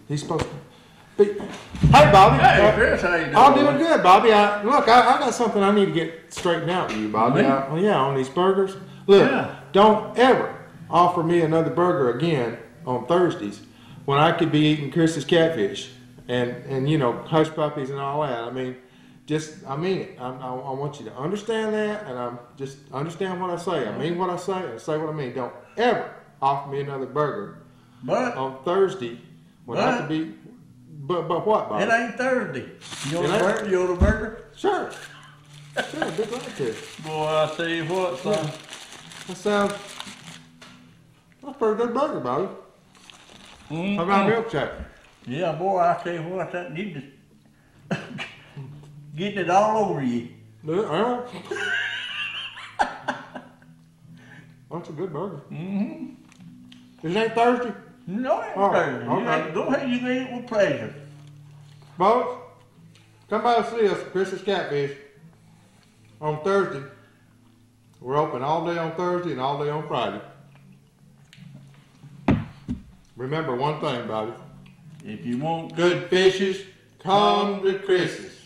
He's supposed to be. Hey, Bobby. Hey, Chris, how you doing? I'm doing good, Bobby. I got something I need to get straightened out with you, Bobby. Me? Yeah, on these burgers. Look, Yeah. don't ever offer me another burger again on Thursdays when I could be eating Chris's catfish and you know, hush puppies and all that. I mean, I mean it. I want you to understand that, and I'm just understand what I say. I mean what I say, and say what I mean. Don't ever offer me another burger But on Thursday when I could be. But what, Bobby? it ain't Thursday. You want It a ain't? burger? You want a burger? Sure. Sure, be glad to. Boy, I tell you what, son. That sounds. That's a pretty good burger, Bobby. Mm-hmm. How about milkshake? Yeah, boy, I tell you what, that need to getting it all over you. That's a good burger. Mm-hmm. It ain't Thursday? No, it ain't Oh, Thursday. okay. Go ahead, you can eat it with pleasure. Folks, come by and see us at Chris's Catfish on Thursday. We're open all day on Thursday and all day on Friday. Remember one thing, Bobby. If you want Good fishes, come to Chris's.